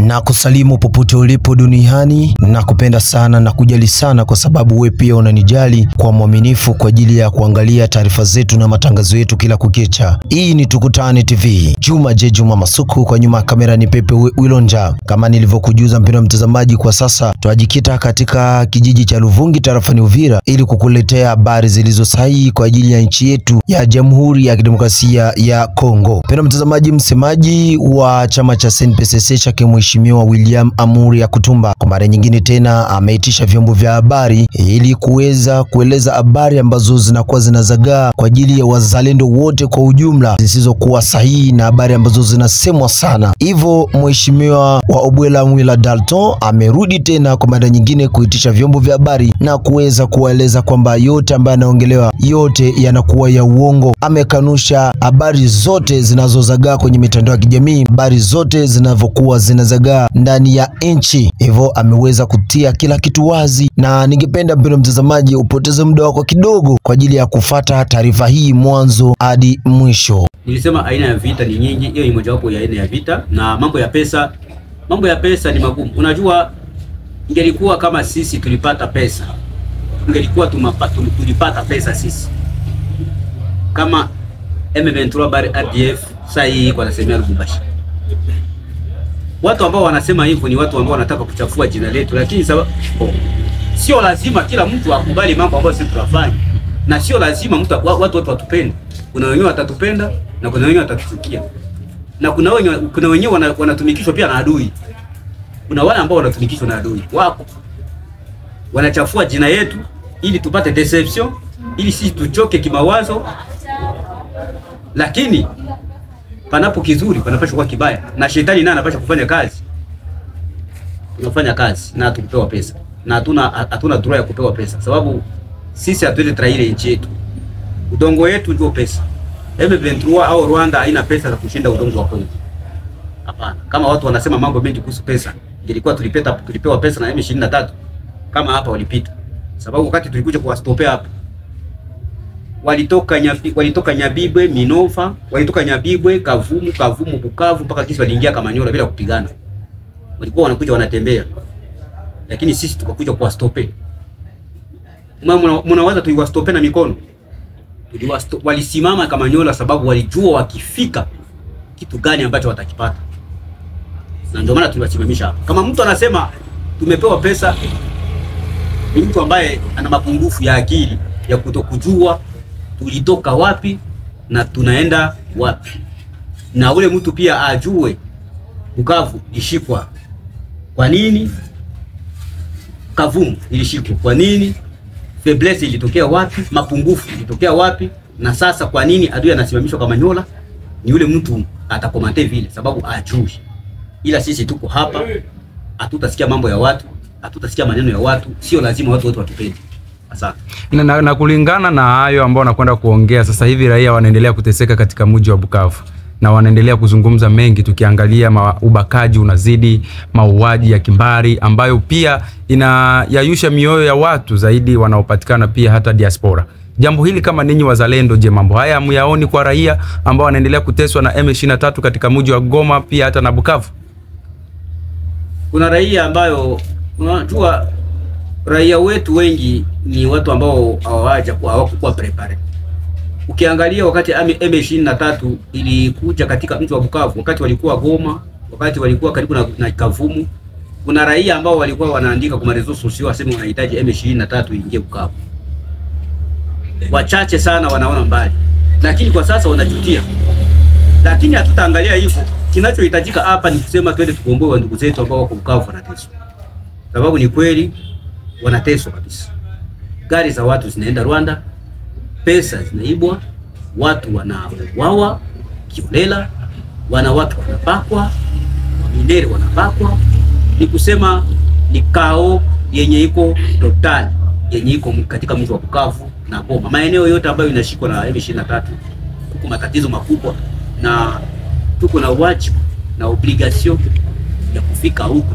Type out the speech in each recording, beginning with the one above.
Na kusalimu popote ulipo duniani, na kupenda sana na kujali sana kwa sababu we pia unanijali kwa mwaminifu kwa ajili ya kuangalia taarifa zetu na matangazo yetu kila kukicha. Hii ni Tukutane TV. Juma Masuku, kwa nyuma kamera ni Pepe Wilonja. Kama nilivyokujuza mpendwa mtazamaji, kwa sasa tunajikita katika kijiji cha Luvungi tarafani Uvira ili kukuletea habari zilizo sahihi kwa ajili ya nchi yetu ya Jamhuri ya Kidemokrasia ya Kongo. Mpendwa mtazamaji, msemaji wa chama cha CNPSC cha Mheshimiwa William Amuri Yakutumba kwa mara nyingine tena ameitisha vyombo vya habari ili kuweza kueleza habari ambazo zinakuwa zinazagaa kwa ajili ya wazalendo wote kwa ujumla, zisizokuwa sahihi na habari ambazo zinasemwa sana. Hivyo Mheshimiwa wa Obwela Mwila Dalton amerudi tena kwa mara nyingine kuitisha vyombo vya habari na kuweza kueleza kwamba yote ambayo yanaongelewa yote yanakuwa ya uongo. Amekanusha habari zote zinazozagaa kwenye mitandao ya kijamii, habari zote zinavyokuwa zinazagaa ndani ya nchi. Hivyo ameweza kutia kila kitu wazi, na ningependa mpendwa mtazamaji upoteze muda wako kidogo kwa ajili ya kufata taarifa hii mwanzo hadi mwisho. Nilisema aina ya vita ni nyingi, hiyo ni mojawapo ya aina ya vita. Na mambo ya pesa ni magumu. Unajua, ingelikuwa kama sisi tulipata pesa, ingelikuwa tulipata pesa sisi kama M23 bari RDF sai kwa nasemea Lubumbashi. Watu ambao wanasema hivyo ni watu ambao wanataka kuchafua jina letu, lakini sio lazima kila mtu akubali mambo ambayo sisi tunafanya, na sio lazima watu watupende. Kuna wengine watatupenda na kuna wengine watatuchukia, na kuna wengine wanatumikishwa pia na adui. Kuna wale ambao wanatumikishwa na adui wako, wanachafua jina yetu ili tupate deception, ili sisi tuchoke kimawazo. Lakini panapo kizuri panapaswa kuwa kibaya, na shetani naye anapaswa kufanya kazi. Tunafanya kazi na tukupewa pesa, na hatuna droit ya kupewa pesa, sababu sisi hatuwezi traire nchi yetu. Udongo wetu ndio pesa. M23 au Rwanda haina pesa za kushinda udongo wa Kongo. Hapana. Kama watu wanasema mambo mengi kuhusu pesa, ilikuwa tulipewa pesa na M23 kama hapa walipita. Sababu wakati tulikuja kuwastopea hapa, walitoka Nyabibwe, Minova, walitoka Nyabibwe, Kavumu, Bukavu mpaka kisi waliingia Kamanyola bila kupigana. Walikuwa wanakuja wanatembea. Lakini sisi tukakuja kuwastope. Mnawaza tuliwastope na mikono? Walisimama Kamanyola sababu walijua wakifika kitu gani ambacho watakipata. Na ndio maana tuliwasimamisha hapa. Kama mtu anasema tumepewa pesa, ni mtu ambaye ana mapungufu ya akili ya kutokujua tulitoka wapi na tunaenda wapi. Na ule mtu pia ajue Bukavu ilishikwa kwa nini, Kavumu ilishikwa kwa nini, faiblesse ilitokea wapi, mapungufu ilitokea wapi, na sasa kwa nini adui anasimamishwa Kamanyola. Ni yule mtu atakomante vile sababu ajui. Ila sisi tuko hapa, hatutasikia mambo ya watu, hatutasikia maneno ya watu, sio lazima watu wote watupende. Asante. Na kulingana na hayo ambao nakwenda kuongea sasa hivi, raia wanaendelea kuteseka katika mji wa Bukavu na wanaendelea kuzungumza mengi. Tukiangalia ubakaji unazidi, mauaji ya kimbari ambayo pia inayayusha mioyo ya watu zaidi wanaopatikana pia hata diaspora. Jambo hili kama ninyi wazalendo, je, mambo haya hamyaoni kwa raia ambao wanaendelea kuteswa na M23 katika mji wa Goma pia hata na Bukavu? Kuna raia ambayo unajua, raia wetu wengi ni watu ambao hawakuwa prepare. Ukiangalia wakati M23 ilikuja katika mji wa Bukavu, wakati walikuwa Goma, wakati walikuwa karibu na Kavumu, kuna raia ambao walikuwa wanaandika kwa marezo sosio wasema wanahitaji M23 iingie Bukavu. Wachache sana wanaona mbali, lakini kwa sasa wanajutia. Lakini hatutaangalia hivyo. Kinachohitajika hapa ni kusema twende tukomboe ndugu zetu ambao wako Bukavu wanateswa. Sababu ni kweli wanateswa kabisa. Gari za watu zinaenda Rwanda, pesa zinaibwa, watu wanauawa kiolela, watu wanabakwa, minere wanabakwa. Ni kusema ni kao yenye iko total, yenye iko katika mji wa Bukavu na Goma. Maeneo yote ambayo inashikwa na M23 tuko matatizo makubwa, na tuko na wajibu na obligation ya kufika huku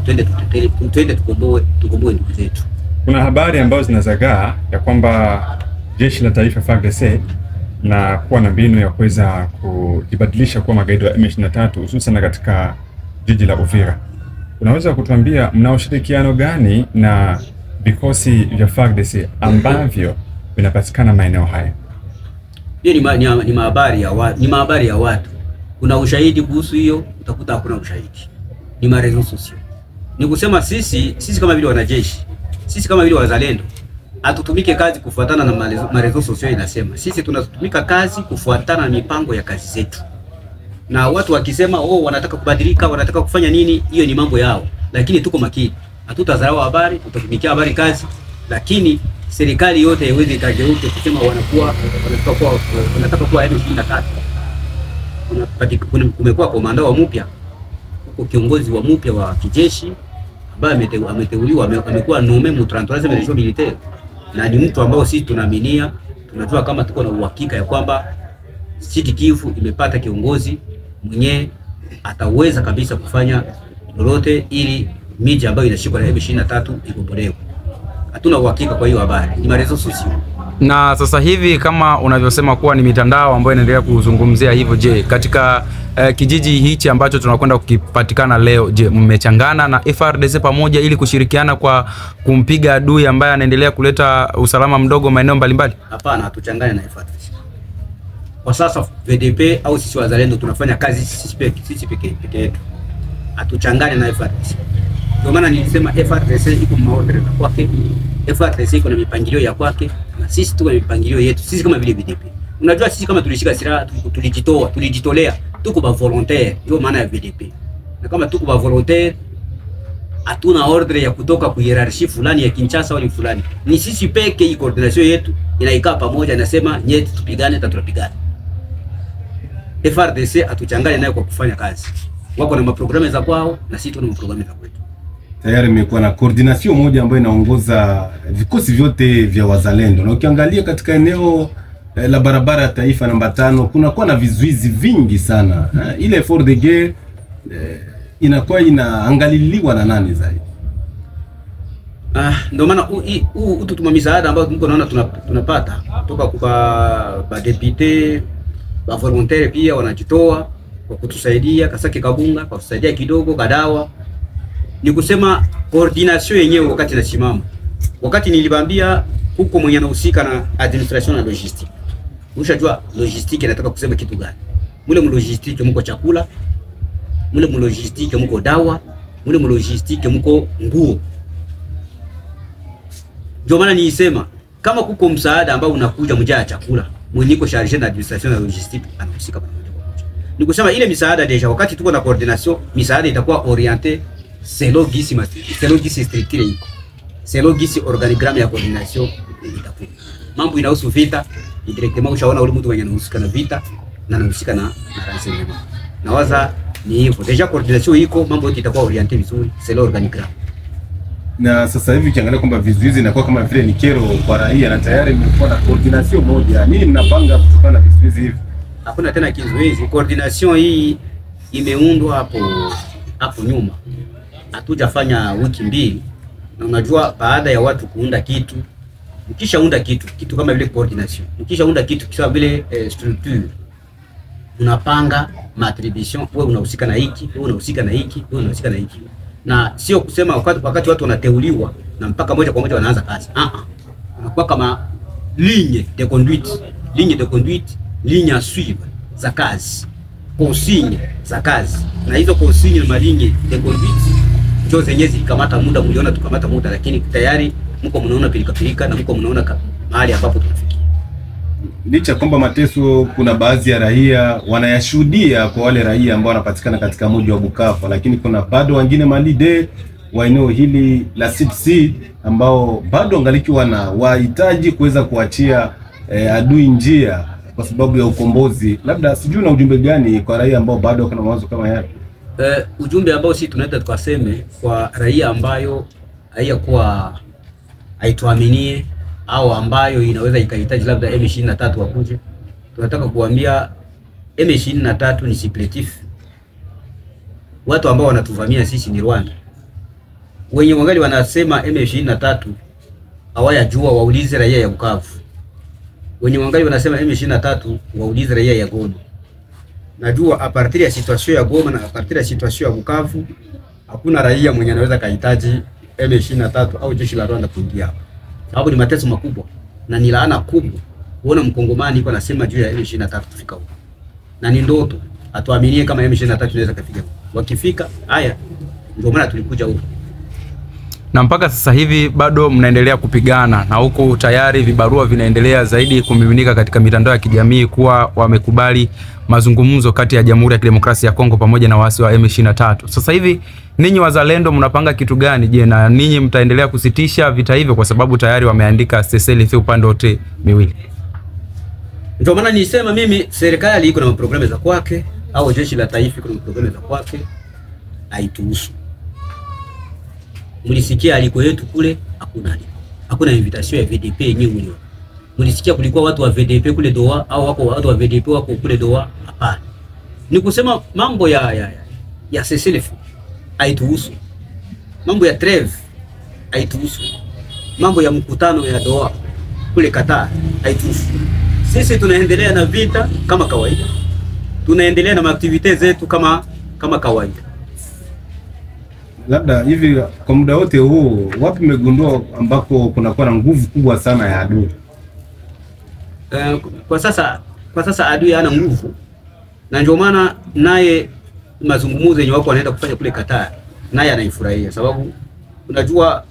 twende tukomboe ndugu zetu. Kuna habari ambazo zinazagaa ya kwamba jeshi la taifa FARDC na kuwa na mbinu ya kuweza kujibadilisha kuwa magaidi wa M23 hususan katika jiji la Uvira. unaweza kutuambia mna ushirikiano gani na vikosi vya FARDC ambavyo vinapatikana maeneo haya? Hiyo ni mahabari ya watu. Kuna ushahidi kuhusu hiyo? Utakuta hakuna ushahidi. Ni marezo sosio. Ni kusema sisi kama vile wanajeshi, sisi kama vile wazalendo, hatutumike kazi kufuatana na marezo sosio inasema. Sisi tunatumika kazi kufuatana na mipango ya kazi zetu. Na watu wakisema wanataka kubadilika, wanataka kufanya nini, hiyo ni mambo yao. Lakini tuko makini. Hatutadharau habari, tutatumikia habari kazi, lakini serikali yote haiwezi ikageuke kusema wanataka kuwa M23. Kumekuwa komanda wa mpya, huko kiongozi wa mpya wa kijeshi ambaye ameteuliwa, amekuwa nommé mu 33e region militaire, na ni mtu ambao sisi tunaaminia, tunajua kama tuko na uhakika ya kwamba Sud Kivu imepata kiongozi mwenye ataweza kabisa kufanya lolote ili miji ambayo inashikwa na M23 ikombolewe. Hatuna uhakika kwa hiyo habari. Ni marezo sosio. Na sasa hivi kama unavyosema kuwa ni mitandao ambayo inaendelea kuzungumzia hivyo, je, katika kijiji hichi ambacho tunakwenda kukipatikana leo, je, mmechangana na FARDC pamoja ili kushirikiana kwa kumpiga adui ambaye anaendelea kuleta usalama mdogo maeneo mbalimbali? Hapana, hatuchangane na FARDC. Kwa sasa VDP au sisi wazalendo tunafanya kazi sisi peke yetu. Hatuchangane na FARDC. Ndio maana nilisema FARDC iko maordre na kwake. FARDC iko na mipangilio ya kwake, na sisi tuko na mipangilio yetu. Sisi kama vile VDP. Unajua sisi kama tulishika silaha, tulijitolea, tuko ba volontaire. Ndio maana ya VDP. Na kama tuko ba volontaire, hatuna ordre ya kutoka ku hierarchie fulani ya Kinshasa au fulani. Ni sisi peke, hii coordination yetu inaikaa pamoja, inasema nyeti tupigane, tutapigana. FARDC atuchangane nayo kwa kufanya kazi. Wako na maprogramu za kwao na sisi tuna maprogramu za kwetu. Tayari imekuwa na coordination moja ambayo inaongoza vikosi vyote vya wazalendo. Na ukiangalia katika eneo la barabara ya taifa namba 5 kunakuwa na vizuizi vingi sana. Ile effort de guerre inakuwa inaangaliliwa na nani zaidi? Ndio maana ututuma misaada ambao tuko naona tunapata kutoka kwa député, ba volontaire pia wanajitoa kwa kutusaidia, Kasake Kabunga kwa kusaidia kidogo, Kadawa. Ni kusema coordination yenyewe wakati nasimama. Wakati nilibambia huko mwenye anahusika na administration na logistique. Ushajua logistique inataka kusema kitu gani? Mule mu logistique mko chakula, mule mu logistique mko dawa, mule mu logistique mko nguo. Ndio maana niisema kama kuko msaada ambao unakuja mjaa chakula, mwenye ko chargé na administration na logistique anahusika pamoja. Ni kusema ile misaada deja wakati tuko na coordination, misaada itakuwa orienté selon gisi structure iko. Selon gisi organigramme ya coordination itakuwa. Mambo inahusu vita, directement ushaona ule mtu mwenye anahusika na vita na anahusika na renseignement. Nawaza ni hivyo. Deja coordination iko, mambo yote itakuwa orienté vizuri selon organigramme. Na sasa hivi ukiangalia kwamba vizuizi inakuwa kama vile ni kero kwa raia na tayari mmekuwa na coordination moja. Nini mnapanga kutokana na vizuizi hivi? Hakuna tena kizuizi. Coordination hii imeundwa hapo nyuma. Hatujafanya wiki mbili. Na unajua baada ya watu kuunda kitu, ukishaunda kitu kama vile coordination, ukishaunda kitu kama vile structure, unapanga matribution, wewe unahusika na hiki, wewe unahusika na hiki, wewe unahusika na hiki. Na sio kusema wakati watu wanateuliwa na mpaka moja kwa moja wanaanza kazi. Unakuwa kama ligne de conduite, ligne à suivre za kazi, consigne za kazi. Na hizo consigne na ligne de conduite ndio zenyewe zikamata muda, mliona tukamata muda, lakini tayari mko mnaona pilika na mko mnaona mahali ambapo tunafikia. Licha kwamba mateso kuna baadhi ya raia wanayashuhudia kwa wale raia ambao wanapatikana katika mji wa Bukavu, lakini kuna bado wengine malide wa eneo hili la Sud ambao bado angalikiwa na wahitaji kuweza kuachia adui njia kwa sababu ya ukombozi. Labda sijui na ujumbe gani kwa raia ambao bado kuna mawazo kama yale? Ujumbe ambao sisi tunaenda tukaseme kwa raia ambayo haiyakuwa haituaminie au ambayo inaweza ikahitaji labda M23 wakuje, tunataka kuambia M23 ni supplétif. Watu ambao wanatuvamia sisi ni Rwanda. Wenye wangali wanasema M23 hawayajua, waulize raia ya Bukavu. Wenye wangali wanasema M23 waulize raia ya Goma. Najua a partir ya situation ya Goma na a partir ya situation ya Bukavu hakuna raia mwenye anaweza kahitaji M23 au jeshi la Rwanda kuingia hapa. Sababu ni mateso makubwa na ni laana kubwa kuona mkongomani iko anasema juu ya M23 kufika huko. Na ni ndoto, atuaminie kama M23 inaweza kufika huko. Wakifika, haya ndio maana tulikuja huko. Na mpaka sasa hivi bado mnaendelea kupigana na huko tayari vibarua vinaendelea zaidi kumiminika katika mitandao ya kijamii kuwa wamekubali mazungumzo kati ya Jamhuri ya Kidemokrasia ya Kongo pamoja na waasi wa M23. Sasa hivi ninyi wazalendo mnapanga kitu gani? Je, na ninyi mtaendelea kusitisha vita hivyo kwa sababu tayari wameandika cessez-le-feu upande wote miwili? Ndio maana nisema mimi serikali iko na programu za kwake au jeshi la taifa iko na programu za kwake, haituhusu. Mlisikia aliko yetu kule hakuna aliko. Hakuna invitation ya VDP yenyewe. Mlisikia kulikuwa watu wa VDP kule Doha au wako watu wa VDP wako kule Doha? Hapana. Ni kusema mambo ya cessez-le-feu haituhusu. Mambo ya trêve haituhusu. Mambo ya mkutano ya Doha kule Qatar haituhusu. Sisi tunaendelea na vita kama kawaida. Tunaendelea na activities zetu kama kawaida. Labda hivi kwa muda wote huu wapi mmegundua ambako kunakuwa na nguvu kubwa sana ya adui? Kwa sasa adui hana nguvu, na ndio maana naye mazungumzo yenye wako wanaenda kufanya kule Qatar naye anaifurahia, sababu unajua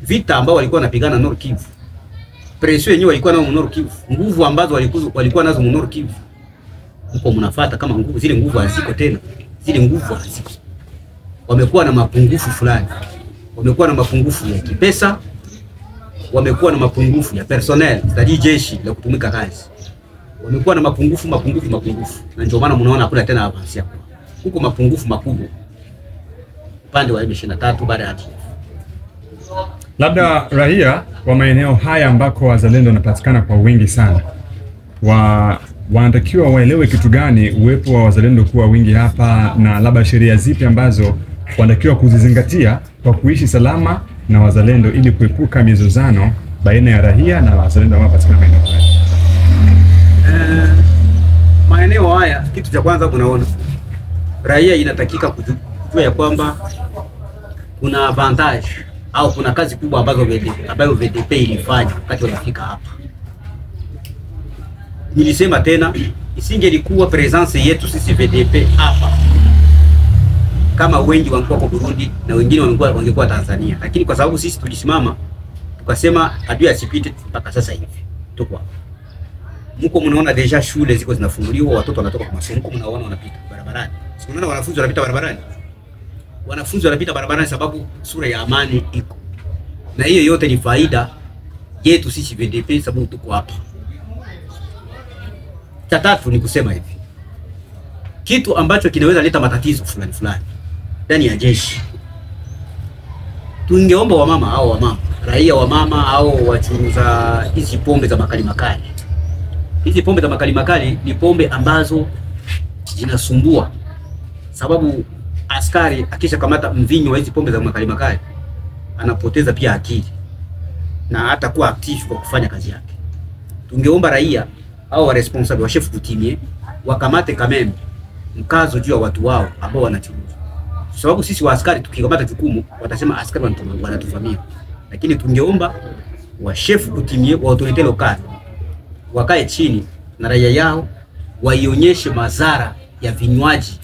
vita ambao walikuwa wanapigana Nord Kivu, pression yenyewe walikuwa nao Nord Kivu, nguvu ambazo walikuwa nazo Nord Kivu, mko mnafuata kama nguvu zile, nguvu haziko tena, zile nguvu haziko. Wamekuwa na mapungufu fulani, wamekuwa na mapungufu ya kipesa, wamekuwa na mapungufu ya personnel, stadi jeshi la kutumika kazi, wamekuwa na mapungufu, na ndio maana mnaona hakuna tena avance hapo. Huko mapungufu makubwa upande wa M23 baada ya labda raia wa maeneo haya ambako wazalendo wanapatikana kwa wingi sana, wanatakiwa waelewe kitu gani uwepo wa wazalendo kuwa wingi hapa, na labda sheria zipi ambazo wanatakiwa kuzizingatia kwa kuishi salama na wazalendo ili kuepuka mizozano baina ya raia na wazalendo ambao wanapatikana maeneo haya? Maeneo haya, kitu cha kwanza kunaona raia inatakika kujua ya kwamba kuna advantage au kuna kazi kubwa ambayo VDP ilifanya wakati walifika hapa. Nilisema tena, isingelikuwa presence yetu sisi VDP hapa, kama wengi wangekuwa kwa Burundi na wengine wangekuwa Tanzania, lakini kwa sababu sisi tulisimama tukasema adui asipite, mpaka sasa hivi tuko hapa. Mko mnaona deja shule ziko zinafunguliwa, watoto wanatoka kwa masomo, mko mnaona wanapita barabarani. Sio mnaona wanafunzi wanapita barabarani? Wanafunzi wanapita barabarani sababu sura ya amani iko. Na hiyo yote ni faida yetu sisi VDP sababu tuko hapa. Cha tatu ni kusema hivi, kitu ambacho kinaweza leta matatizo fulani ndani ya jeshi, tungeomba raia wa mama au wachuruza hizi pombe za makali. Hizi pombe za makali ni pombe ambazo zinasumbua, sababu askari akisha kamata mvinyo wa hizi pombe za makali anapoteza pia akili na hata kuwa active kwa kufanya kazi yake. Tungeomba raia au wa responsable wa chef coutumier wakamate kameme mkazo juu ya watu wao ambao wanachuruza, sababu sisi wa askari tukikamata jukumu watasema askari wanatuvamia. Lakini tungeomba wa chef coutumier wa autorite locale wakae chini na raia yao, waionyeshe madhara ya vinywaji,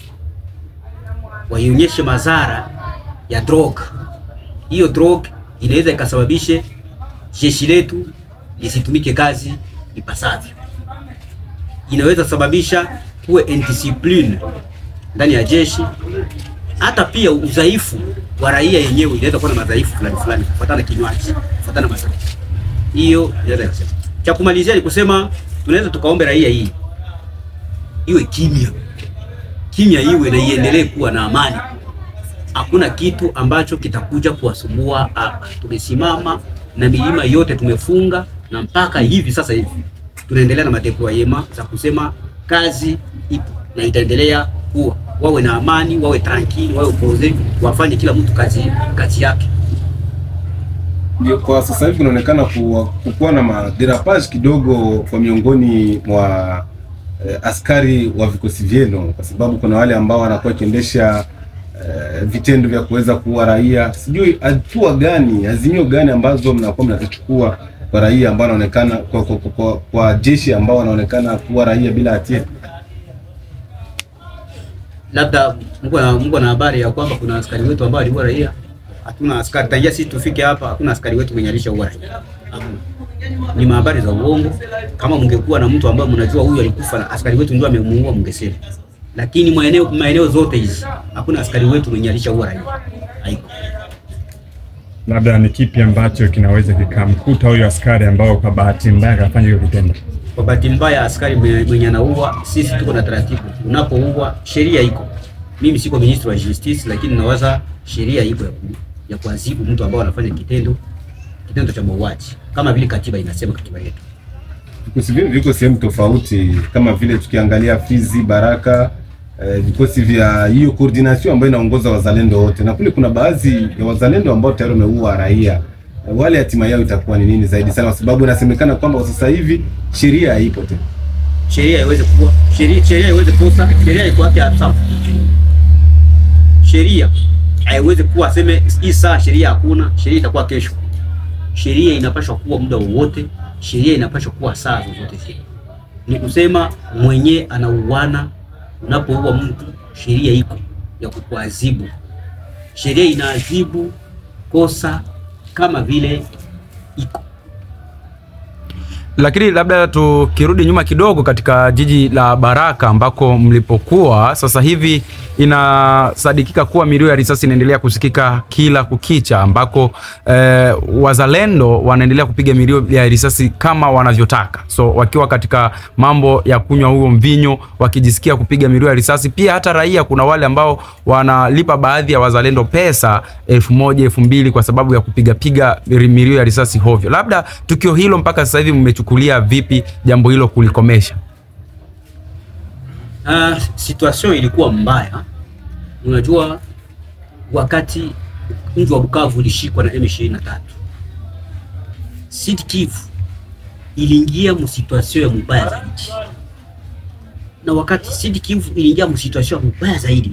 waionyeshe madhara ya drug. Hiyo drug inaweza ikasababishe jeshi letu lisitumike kazi ipasavyo, inaweza sababisha kuwe indiscipline ndani ya jeshi, hata pia udhaifu wa raia yenyewe inaweza kuwa na madhaifu fulani kufuatana na kinywaji, kufuatana na madhaifu. Hiyo inaweza kusema. Cha kumalizia ni kusema tunaweza tukaombe raia hii iwe kimya iwe na iendelee kuwa na amani. Hakuna kitu ambacho kitakuja kuwasumbua hapa. Tumesimama na milima yote tumefunga, na mpaka hivi sasa tunaendelea na madeployement za kusema kazi ipo na itaendelea kuwa. Wawe na amani, wawe tranquille, wawe pose, wafanye kila mtu kazi yake. Ndio kwa sasa hivi kunaonekana kuwa na maderapage kidogo kwa miongoni mwa askari wa vikosi vyenu, kwa sababu kuna wale ambao wanakuwa kiendesha vitendo vya kuweza kuua raia. Sijui hatua gani, azimio gani ambazo mnakuwa mnazichukua kwa raia ambao wanaonekana kwa jeshi ambao wanaonekana kuua raia bila hatia. Labda Mungu na habari ya kwamba kuna askari wetu ambao waliua raia. Hatuna askari tangia sisi tufike hapa, hakuna askari wetu mwenye alishaua raia. Ni habari za uongo. Kama mngekuwa na mtu ambaye mnajua huyu alikufa na askari wetu ndio amemuua, mngesema. Lakini maeneo zote hizi hakuna askari wetu mwenye alishaua raia. Haiko. Labda ni kipi ambacho kinaweza kikamkuta huyo askari ambao kwa bahati mbaya kafanya hiyo kitendo? Kwa bahati mbaya askari mwenye anaua, sisi tuko na taratibu. Unapoua sheria iko. Mimi siko minister wa justice, lakini nawaza sheria iko ya kuadhibu mtu ambao anafanya kitendo cha mauaji kama vile katiba inasema, katiba yetu. Viko sehemu tofauti kama vile tukiangalia Fizi, Baraka, vikosi vya hiyo coordination ambayo inaongoza wazalendo wote, na kule kuna baadhi ya wazalendo ambao tayari wameua raia. Wale hatima yao itakuwa ni nini zaidi sana, kwa sababu inasemekana kwamba sasa hivi sheria haipo tena. Sheria iweze kuwa sheria iweze kosa, sheria iko wapi hapa? Sheria haiwezi kuwa sema hii saa sheria hakuna, sheria itakuwa kesho. Sheria inapaswa kuwa muda wowote, sheria inapaswa kuwa saa zote. Ni kusema mwenye anauana, unapoua mtu sheria iko ya kukuadhibu. Sheria inaadhibu kosa kama vile iko. Lakini labda tukirudi nyuma kidogo katika jiji la Baraka ambako mlipokuwa, sasa hivi inasadikika kuwa milio ya risasi inaendelea kusikika kila kukicha, ambako wazalendo wanaendelea kupiga milio ya risasi kama wanavyotaka. So wakiwa katika mambo ya kunywa huo mvinyo, wakijisikia kupiga milio ya risasi. Pia hata raia, kuna wale ambao wanalipa baadhi ya wazalendo pesa 1000, 2000 kwa sababu ya kupiga milio ya risasi hovyo. Labda tukio hilo mpaka sasa hivi mmechukulia vipi jambo hilo kulikomesha? Situation ilikuwa mbaya. Unajua wakati mji wa Bukavu ulishikwa na M23, Sud Kivu iliingia mu situation ya mbaya zaidi. Na wakati Sud Kivu iliingia mu situation ya mbaya zaidi,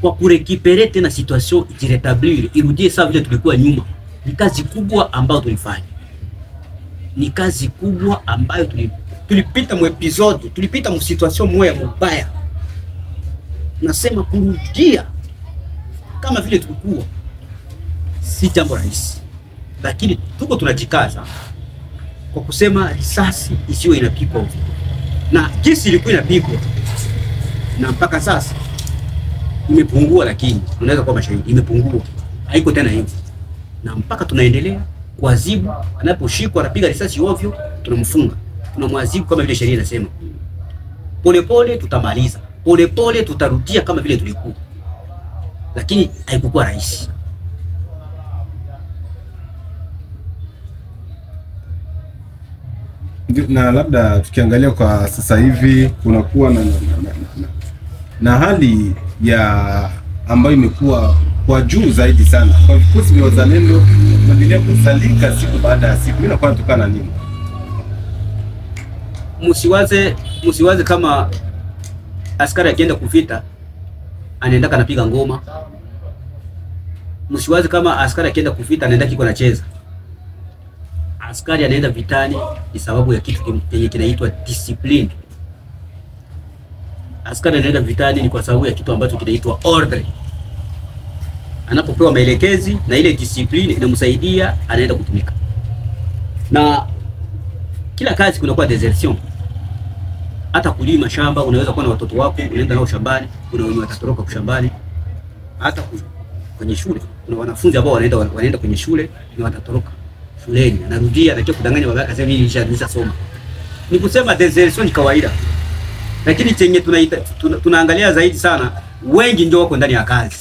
kwa kurekipere tena situation ijiretablir, irudie sawa vile tulikuwa nyuma, ni kazi kubwa ambayo tulifanya. Ni kazi kubwa ambayo tulipita mu episode, tulipita mu situation moya mbaya. Nasema kurudia kama vile tulikuwa si jambo rahisi, lakini tuko tunajikaza kwa kusema risasi isiwe inapigwa, na jinsi ilikuwa inapigwa na mpaka sasa imepungua, lakini unaweza kuwa mashahidi imepungua, haiko tena hivi, na mpaka tunaendelea kuadhibu. Anaposhikwa anapiga risasi ovyo, tunamfunga, tunamwadhibu kama vile sheria inasema. Polepole tutamaliza, polepole tutarudia kama vile tulikuwa, lakini haikuwa rahisi. Na labda tukiangalia kwa sasa hivi kunakuwa na hali ya ambayo imekuwa kwa juu zaidi sana kwa vikosi vya wazalendo kuendelea kusalika siku baada ya siku. Inakuwa kutokana na nini? Msiwaze kama askari akienda kuvita anaenda kanapiga ngoma. Msiwaze kama askari akienda kuvita anaenda kiko anacheza. Askari anaenda vitani ni sababu ya kitu kinaitwa discipline. Askari anaenda vitani ni kwa sababu ya kitu ambacho kinaitwa order. Anapopewa maelekezi na ile discipline inamsaidia, anaenda kutumika. Na kila kazi kunakuwa desertion. Hata kulima shamba, unaweza kuwa na watoto wako, unaenda nao shambani, kuna wenye watatoroka kushambani. Hata kwenye shule, kuna wanafunzi ambao wanaenda kwenye shule na watatoroka shuleni. Anarudia anataka kudanganya baba yake, sasa hivi nishasoma. Ni kusema desertion ni kawaida. Lakini chenye tunaangalia zaidi sana, wengi ndio wako ndani ya kazi.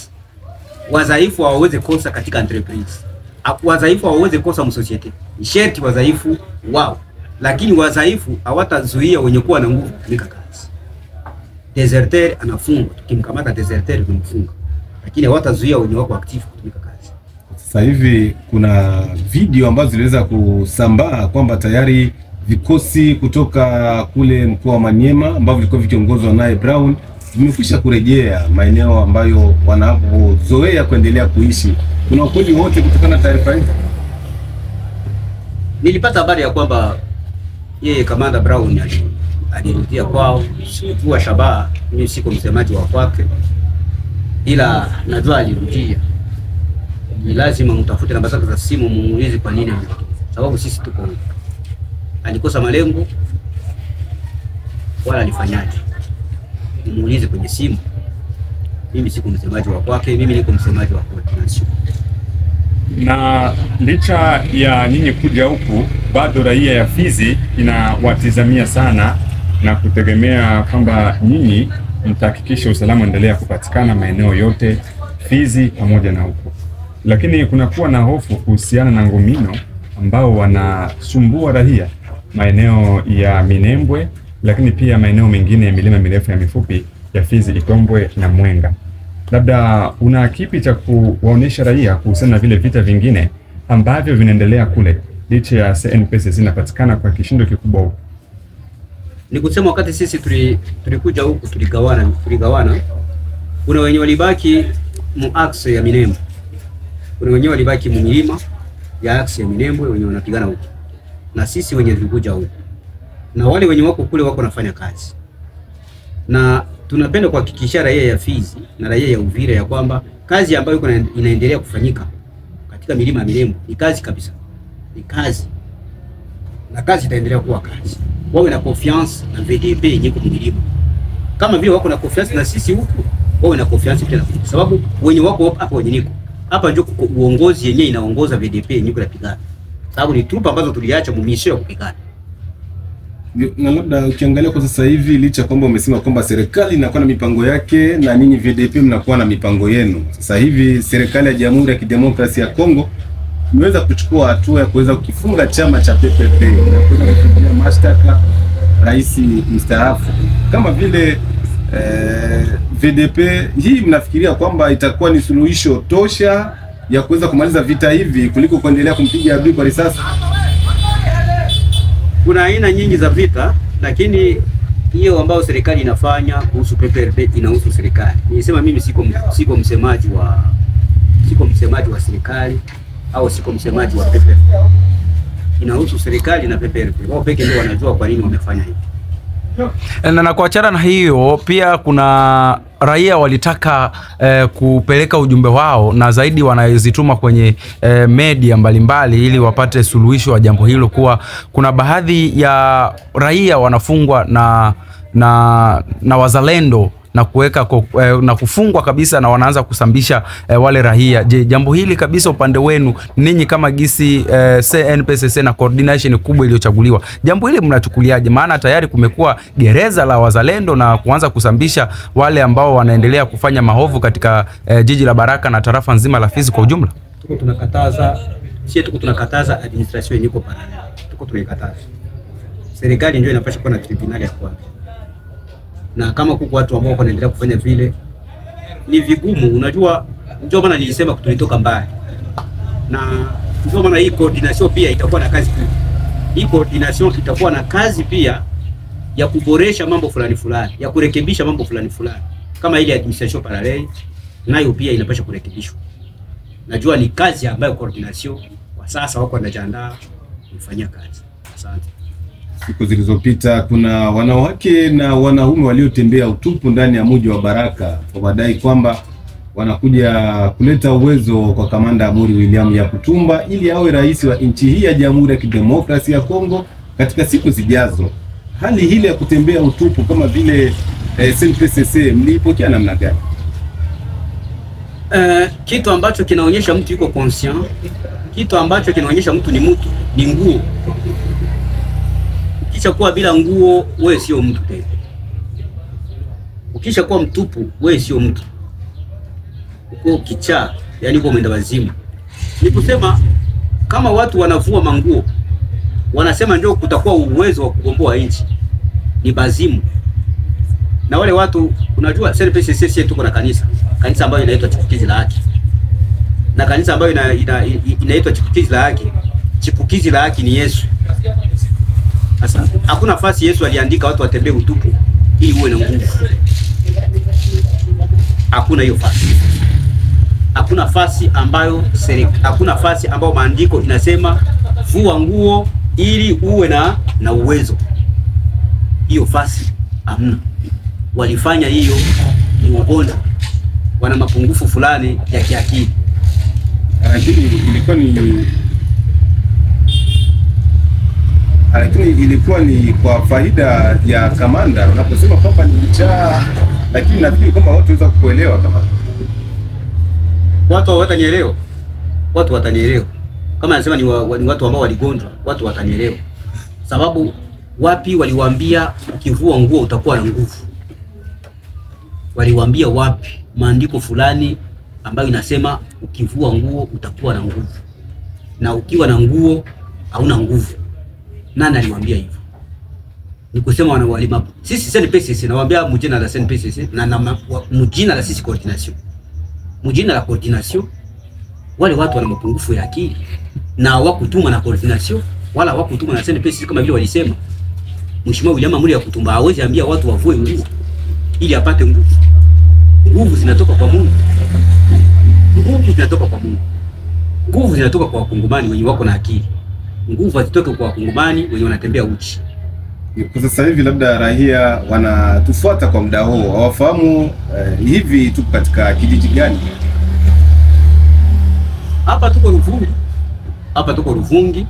Wadhaifu hawawezi kosa katika entreprise. Wadhaifu hawawezi kosa mu society. Ni sharti wadhaifu wao. Lakini wadhaifu hawatazuia wenye kuwa na nguvu kutumika kazi. Deserter anafungwa, tukimkamata deserter tunamfunga. Lakini hawatazuia wenye wako active kutumika kazi. Sasa hivi kuna video ambazo ziliweza kusambaa kwamba tayari vikosi kutoka kule mkoa wa Maniema ambavyo vilikuwa vikiongozwa naye Brown zimekwisha kurejea maeneo ambayo wanapozoea kuendelea kuishi. Kuna ukweli wote kutokana na taarifa hizi? Nilipata habari ya kwamba yeye Kamanda Brown alirudia kwao. Sikujua shabaha, mimi siko msemaji wa kwake, ila najua alirudia. Ni lazima mtafute namba zake za simu, muulize kwa nini, sababu sisi tuko huko. Alikosa malengo wala alifanyaje? Muulize kwenye simu. Mimi siko msemaji wa kwake, mimi niko msemaji wa coordination. Na licha ya nyinyi kuja huku, bado raia ya Fizi inawatizamia sana na kutegemea kwamba nyinyi mtahakikisha usalama endelea kupatikana maeneo yote Fizi pamoja na huku. Lakini kunakuwa na hofu kuhusiana na Ngomino ambao wanasumbua raia maeneo ya Minembwe, lakini pia maeneo mengine ya milima mirefu ya mifupi ya Fizi, Itombwe na Mwenga. Labda una kipi cha kuwaonesha raia kuhusiana na vile vita vingine ambavyo vinaendelea kule licha ya CNPSC zinapatikana kwa kishindo kikubwa huko? Ni kusema wakati sisi tulikuja huku tuligawana. Kuna wenye walibaki mu axe ya Minembwe. Kuna wenye walibaki mu milima ya axe ya Minembwe wenye wanapigana huko. Na sisi wenye tulikuja huku. Na wale wenye wako kule wako nafanya kazi. Na tunapenda kuhakikisha raia ya Fizi na raia ya Uvira ya kwamba kazi ambayo inaendelea kufanyika katika milima ya Minembwe ni kazi kabisa. Ni kazi. Na kazi itaendelea kuwa kazi. Wawe na confiance na VDP yenye kwa milima. Kama vile wako na confiance na sisi huku, wawe na confiance pia na VDP. Sababu wenye wako hapa wenye niko. Hapa ndio uongozi yenyewe inaongoza VDP yenye kwa kupigana. Sababu ni trupa ambazo tuliacha mumisho ya kupigana. Na labda ukiangalia kwa sasa hivi, licha kwamba umesema kwamba serikali inakuwa na mipango yake na ninyi VDP mnakuwa na mipango yenu. Sasa hivi serikali ya Jamhuri ya Kidemokrasia ya Kongo imeweza kuchukua hatua ya kuweza kukifunga chama cha PPP na kuweza kufungulia mashtaka rais mstaafu. Kama vile VDP, hii mnafikiria kwamba itakuwa ni suluhisho tosha ya kuweza kumaliza vita hivi kuliko kuendelea kumpiga adui kwa risasi? Kuna aina nyingi za vita, lakini hiyo ambayo serikali inafanya kuhusu PPRD inahusu serikali. Nilisema mimi siko msemaji wa serikali au siko msemaji wa PPRD. Inahusu serikali na PPRD. Wao pekee ndio wanajua kwa nini wamefanya hivi. Na kuachana na hiyo, pia kuna raia walitaka kupeleka ujumbe wao na zaidi wanazituma kwenye media mbalimbali ili wapate suluhisho wa jambo hilo, kuwa kuna baadhi ya raia wanafungwa na wazalendo na kuweka na kufungwa kabisa na wanaanza kusambisha wale raia. Je, jambo hili kabisa upande wenu ninyi kama gisi CNPSC na coordination kubwa iliyochaguliwa, jambo hili mnachukuliaje? Maana tayari kumekuwa gereza la wazalendo na kuanza kusambisha wale ambao wanaendelea kufanya mahovu katika jiji la Baraka na tarafa nzima la Fizi kwa ujumla. Tuko tunakataza administration yenyewe kwa parallel. Tuko tunaikataza. Serikali ndio inapaswa kuwa na tribunali ya kwanza. Na kama kuko watu ambao wanaendelea kufanya vile ni vigumu. Unajua, ndio maana nilisema tulitoka mbali. Na ndio maana hii coordination pia itakuwa na kazi kubwa. Hii coordination itakuwa na kazi pia ya kuboresha mambo fulani fulani, ya kurekebisha mambo fulani fulani. Kama ile administration parallel nayo pia inapaswa kurekebishwa. Najua ni kazi ambayo coordination kwa sasa wako wanajiandaa kufanya kazi. Asante. Siku zilizopita kuna wanawake na wanaume waliotembea utupu ndani ya mji wa Baraka kwa madai kwamba wanakuja kuleta uwezo kwa Kamanda Amuri William Yakutumba ili awe rais wa nchi hii ya Jamhuri ya Kidemokrasia ya Kongo katika siku zijazo. Hali hile ya kutembea utupu kama vile CNPSC mlipokea namna gani? Kitu ambacho kinaonyesha mtu yuko conscient, kitu ambacho kinaonyesha mtu ni nguo. Ukisha kuwa bila nguo, wewe sio mtu tena. Ukisha kuwa mtupu, wewe sio mtu. Uko kichaa, yani uko mwenda wazimu. Ni kusema kama watu wanavua manguo, wanasema ndio kutakuwa uwezo wa kugomboa nchi, ni bazimu. Na wale watu, unajua CNPSC tuko na kanisa ambayo inaitwa Chipukizi la Haki. Na kanisa ambayo inaitwa Chipukizi la Haki, Chipukizi la Haki ni Yesu. Sasa hakuna nafasi Yesu aliandika watu watembee utupu ili uwe na nguvu. hakuna hiyo fasi. Hakuna fasi ambayo hakuna fasi ambayo maandiko inasema vua nguo ili uwe na uwezo. Hiyo fasi hamna. Walifanya hiyo ni ugonjwa, wana mapungufu fulani ya kiakili. Lakini ilikuwa ni kwa faida ya kamanda unaposema kwamba ni njaa, lakini nafikiri kwamba watu waweza kuelewa kama watu watanielewa. Watu watanielewa. Kama nasema ni watu ambao waligonjwa, watu watanielewa. Sababu wapi waliwaambia ukivua nguo utakuwa na nguvu? Waliwaambia wapi maandiko fulani ambayo inasema ukivua nguo utakuwa na nguvu? Na ukiwa na nguo hauna nguvu. Nani aliwaambia hivyo? Ni kusema wana walimu. Sisi SNPCC nawaambia mjina la SNPCC na mjina la sisi coordination. Mjina la coordination wale watu wana mapungufu ya akili na hawakutuma na coordination wala hawakutuma na SNPCC kama vile walisema. Mheshimiwa William Amuri ya Kutumba hawezi ambia watu wavue nguo ili apate nguvu. Nguvu zinatoka kwa Mungu. Nguvu zinatoka kwa Mungu. Nguvu zinatoka kwa wakongomani wenye wako na akili. Nguvu hazitoke kwa wakongomani wenye wanatembea uchi. Kwa sasa hivi labda raia wanatufuata kwa muda huo, hawafahamu hivi tuko katika kijiji gani? Hapa tuko Ruvungi. Hapa tuko Ruvungi.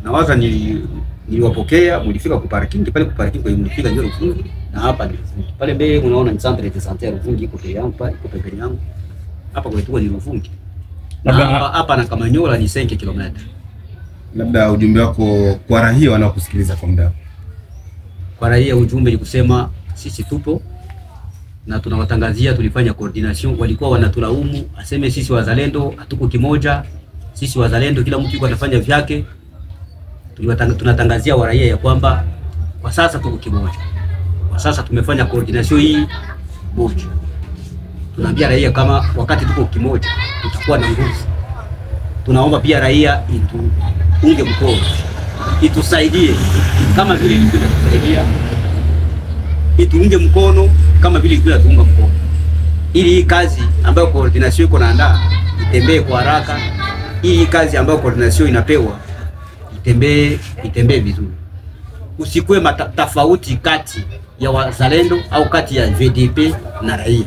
Na waza niliwapokea, mlifika ku parking pale, ku parking kwa mlifika ndio Ruvungi, na hapa ni Ruvungi. Pale mbele unaona ni centre de santé ya Ruvungi iko pale yangu pale, iko pembeni yangu. Hapa kwa tuko ni Ruvungi. Hapa na Kamanyola ni 5 km. Labda ujumbe wako kwa raia wanaokusikiliza kwa muda. Kwa raia ujumbe ni kusema sisi tupo na tunawatangazia, tulifanya coordination. Walikuwa wanatulaumu aseme sisi wazalendo hatuko kimoja, sisi wazalendo kila mtu yuko anafanya vyake. Tunatangazia raia ya kwamba kwa sasa tuko kimoja. Kwa sasa tumefanya coordination hii moja. Tunaambia raia kama wakati tuko kimoja tutakuwa na nguvu. Tunaomba pia raia unge mkono, itusaidie kama vile ilitusaidia, ituunge mkono kama vile tuunga mkono, ili hii kazi ambayo coordination iko naandaa itembee kwa haraka, hii kazi ambayo coordination inapewa itembee vizuri. Usikue tofauti kati ya wazalendo au kati ya VDP na raia.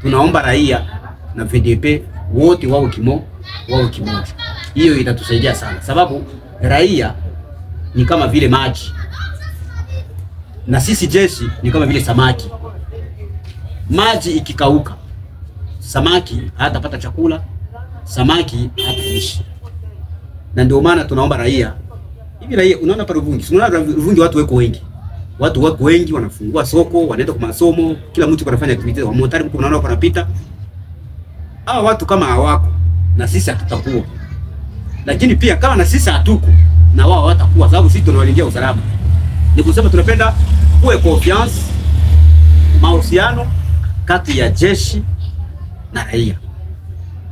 Tunaomba raia na VDP wote wao kimoja. Hiyo itatusaidia sana, sababu raia ni kama vile maji na sisi jeshi ni kama vile samaki. Maji ikikauka, samaki hatapata chakula, samaki hataishi. Na ndio maana tunaomba raia. Hivi raia unaona pa Ruvungi, unaona Ruvungi watu wako wengi. Watu wako wengi, wanafungua soko, wanaenda kwa masomo, kila mtu anafanya activity. Wa motari mko unaona wanapita. Hao watu kama hawako na sisi hatutakuwa. Lakini pia kama na sisi hatuko na wao hawatakuwa, sababu sisi tunawalindia usalama. Ni kusema tunapenda kuwe confiance, mahusiano kati ya jeshi na raia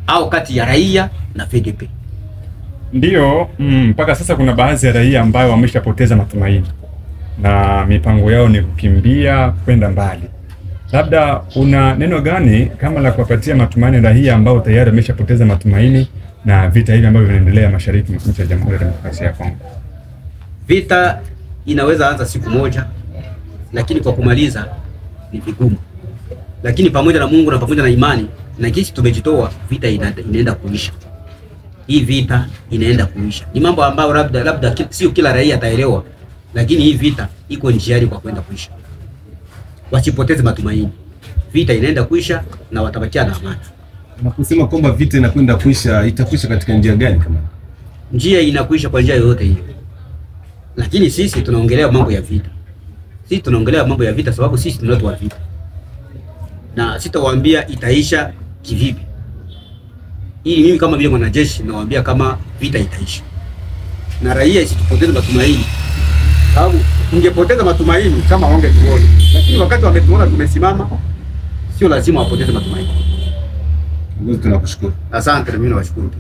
au kati ya raia na VDP. Ndio, mpaka sasa kuna baadhi ya raia ambao wameshapoteza matumaini na mipango yao ni kukimbia kwenda mbali. Labda una neno gani kama la kuwapatia matumaini raia ambao tayari wameshapoteza matumaini na vita hivi ambavyo vinaendelea mashariki mwa Jamhuri ya Demokrasia ya Kongo? Vita inaweza anza siku moja, lakini kwa kumaliza ni vigumu. Lakini pamoja na Mungu na pamoja na imani na kisi tumejitoa, vita inaenda kuisha. Hii vita inaenda kuisha. Ni mambo ambayo labda sio kila raia ataelewa, lakini hii vita iko njiani kwa kwenda kuisha. Wasipoteze matumaini. Vita inaenda kuisha na watabakia na amani. Unaposema kwamba vita inakwenda kuisha, itakuisha katika njia gani kama? Njia inakuisha kwa njia yoyote hiyo. Lakini sisi tunaongelea mambo ya vita. Sisi tunaongelea mambo ya vita sababu sisi ni watu wa vita. Na sitawaambia itaisha kivipi. Ili mimi kama vile mwanajeshi nawaambia kama vita itaisha. Na raia isitupoteze matumaini. Sababu ungepoteza matumaini kama wangetuona. Lakini wakati wametuona tumesimama, sio lazima wapoteze matumaini. Tunakushukuru. Asante, mimi nawashukuru.